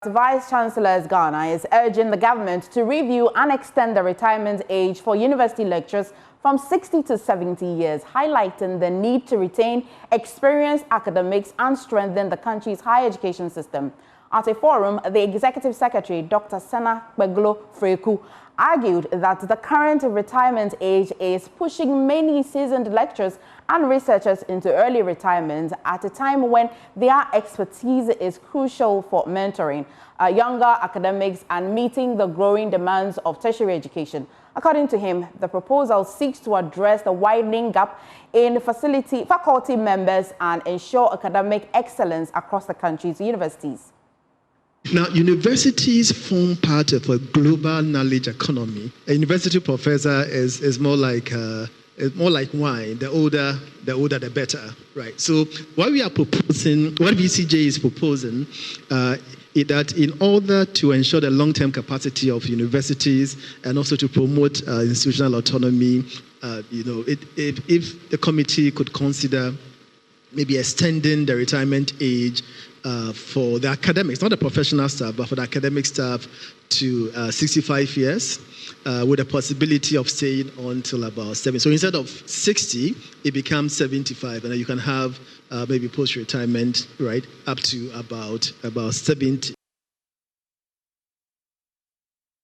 Vice Chancellors Ghana is urging the government to review and extend the retirement age for university lecturers from 60 to 70 years, highlighting the need to retain experienced academics and strengthen the country's higher education system. At a forum, the Executive Secretary, Dr. Sena Kwakye-Ofosu, argued that the current retirement age is pushing many seasoned lecturers and researchers into early retirement at a time when their expertise is crucial for mentoring younger academics and meeting the growing demands of tertiary education. According to him, the proposal seeks to address the widening gap in faculty members and ensure academic excellence across the country's universities. Now, universities form part of a global knowledge economy. A university professor is more like wine. The older, the better, right? So what we are proposing, what VCJ is proposing, is that in order to ensure the long-term capacity of universities and also to promote institutional autonomy, if the committee could consider maybe extending the retirement age for the academics, not the professional staff, but for the academic staff to 65 years with a possibility of staying on till about 70. So instead of 60, it becomes 75, and then you can have maybe post-retirement, right, up to about 70.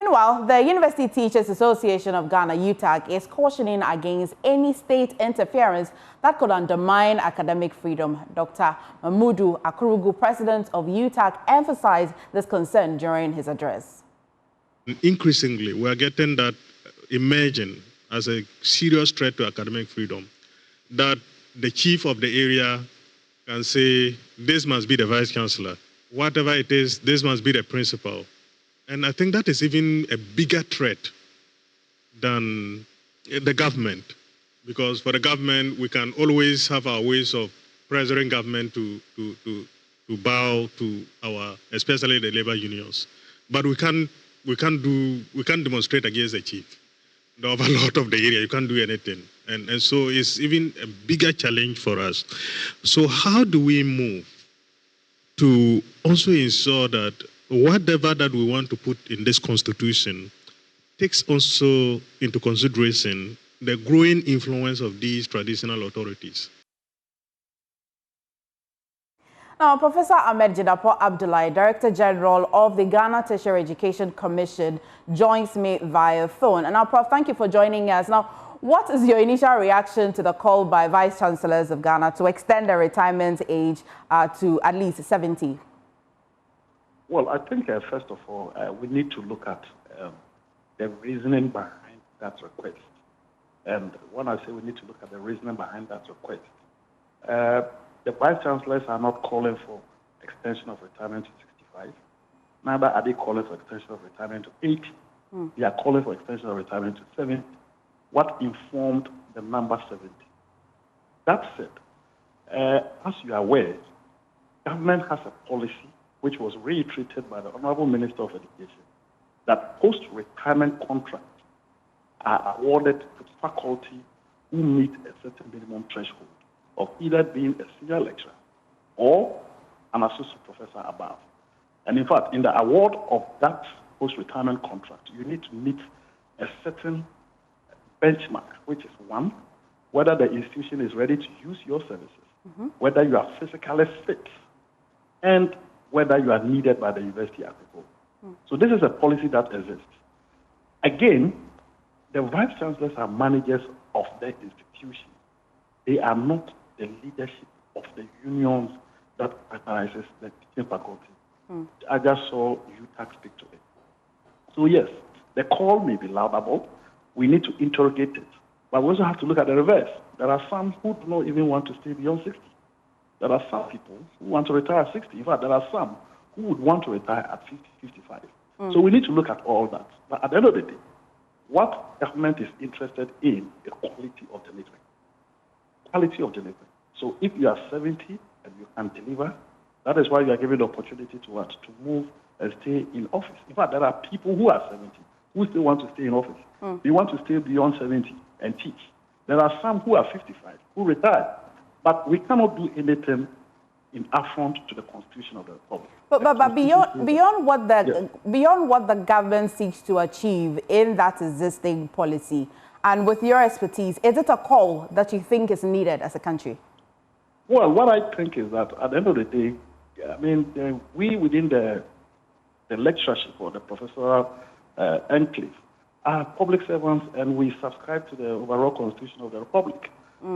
Meanwhile, the University Teachers Association of Ghana, UTAG, is cautioning against any state interference that could undermine academic freedom. Dr. Mahmudu Akurugu, president of UTAG, emphasized this concern during his address. Increasingly, we are getting that emerging as a serious threat to academic freedom, that the chief of the area can say, this must be the vice chancellor. Whatever it is, this must be the principal. And I think that is even a bigger threat than the government, because for the government, we can always have our ways of pressuring government to bow to our, especially the labor unions. But we can't demonstrate against the chief. The overlord of the area, you can't do anything. And so it's even a bigger challenge for us. So how do we move to also ensure that whatever that we want to put in this constitution takes also into consideration the growing influence of these traditional authorities? Now, Professor Ahmed Jidapo Abdullahi, Director General of the Ghana Tertiary Education Commission, joins me via phone. And now, Prof, thank you for joining us. Now, what is your initial reaction to the call by Vice Chancellors of Ghana to extend the retirement age to at least 70? Well, I think, first of all, we need to look at the reasoning behind that request. And when I say we need to look at the reasoning behind that request, the Vice Chancellors are not calling for extension of retirement to 65. Neither are they calling for extension of retirement to 80. They are calling for extension of retirement to 70. What informed the number 70? That said, as you are aware, government has a policy which was reiterated by the Honorable Minister of Education, that post-retirement contracts are awarded to faculty who meet a certain minimum threshold of either being a senior lecturer or an associate professor above. And in fact, in the award of that post-retirement contract, you need to meet a certain benchmark, which is one, whether the institution is ready to use your services, whether you are physically fit, and whether you are needed by the university as a whole. So this is a policy that exists. Again, the Vice Chancellors are managers of the institution. They are not the leadership of the unions that organizes the teaching faculty. I just saw UTAG speak to it. So yes, the call may be laudable. We need to interrogate it. But we also have to look at the reverse. There are some who do not even want to stay beyond 60. There are some people who want to retire at 60. In fact, there are some who would want to retire at 50, 55. So we need to look at all that. But at the end of the day, what government is interested in is quality of delivery. Quality of delivery. So if you are 70 and you can deliver, that is why you are given the opportunity to what? To move and stay in office. In fact, there are people who are 70 who still want to stay in office. They want to stay beyond 70 and teach. There are some who are 55 who retire. But we cannot do anything in affront to the Constitution of the Republic. But beyond what the government seeks to achieve in that existing policy, and with your expertise, is it a call that you think is needed as a country? Well, what I think is that at the end of the day, I mean, we within the lectureship or the professorial enclave are public servants, and we subscribe to the overall Constitution of the Republic.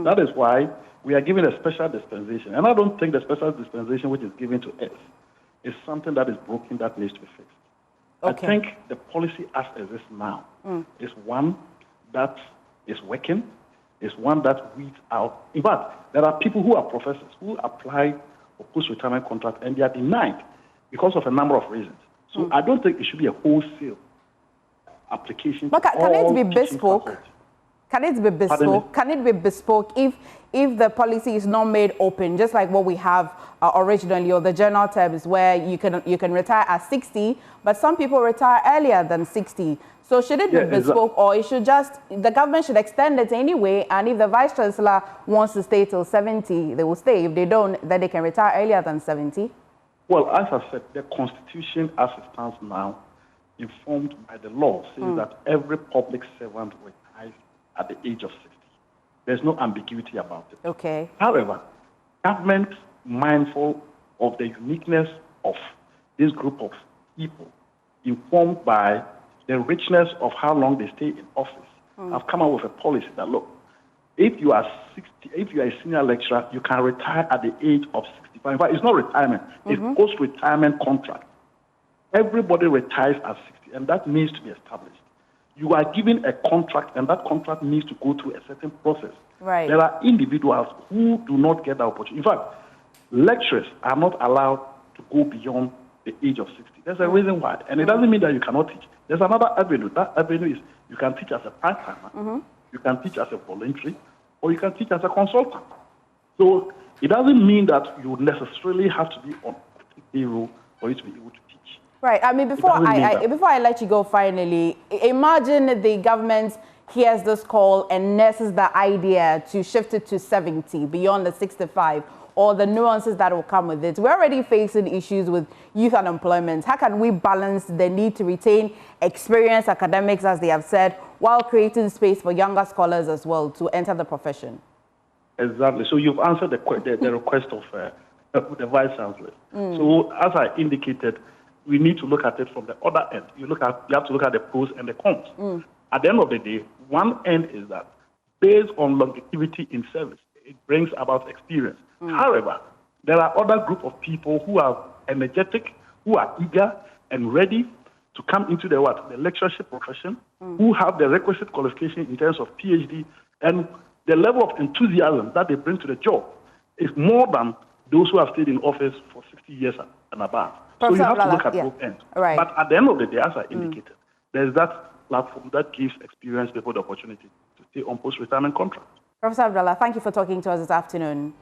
That is why we are given a special dispensation. And I don't think the special dispensation which is given to us is something that is broken that needs to be fixed. Okay. I think the policy as it is now is one that is working, is one that weeds out. In fact, there are people who are professors who apply for post-retirement contract and they are denied because of a number of reasons. So I don't think it should be a wholesale application. But can it be bespoke? Can it be bespoke? Can it be bespoke if the policy is not made open, just like what we have originally, or the general terms where you can retire at 60, but some people retire earlier than 60. So should it be bespoke, or it should the government should extend it anyway, and if the Vice Chancellor wants to stay till 70, they will stay. If they don't, then they can retire earlier than 70? Well, as I said, the Constitution as it stands now, informed by the law, says that every public servant retires at the age of 60. There's no ambiguity about it. Okay. However, government, mindful of the uniqueness of this group of people, informed by the richness of how long they stay in office, have come up with a policy that, look, if you are 60, if you are a senior lecturer, you can retire at the age of 65. In fact, it's not retirement, it's post-retirement contract. Everybody retires at 60, and that needs to be established. You are given a contract, and that contract needs to go through a certain process. Right. There are individuals who do not get the opportunity. In fact, lecturers are not allowed to go beyond the age of 60. There's a reason why, and it doesn't mean that you cannot teach. There's another avenue. That avenue is you can teach as a part-timer, you can teach as a voluntary, or you can teach as a consultant. So it doesn't mean that you necessarily have to be on payroll for you to be able to teach. Right. I mean, before I let you go, finally, imagine the government hears this call and nurses the idea to shift it to 70 beyond the 65, or the nuances that will come with it. We're already facing issues with youth unemployment. How can we balance the need to retain experienced academics, as they have said, while creating space for younger scholars as well to enter the profession? Exactly. So you've answered the request of the Vice Chancellor. So as I indicated, we need to look at it from the other end. You have to look at the pros and the cons. At the end of the day, one end is that based on longevity in service, it brings about experience. However, there are other group of people who are energetic, who are eager and ready to come into the lectureship profession, who have the requisite qualification in terms of PhD, and the level of enthusiasm that they bring to the job is more than those who have stayed in office for 60 years and above. So you have to look at both ends. Right. But at the end of the day, as I indicated, there's that platform that gives experienced people the opportunity to stay on post-retirement contracts. Professor Abdallah, thank you for talking to us this afternoon.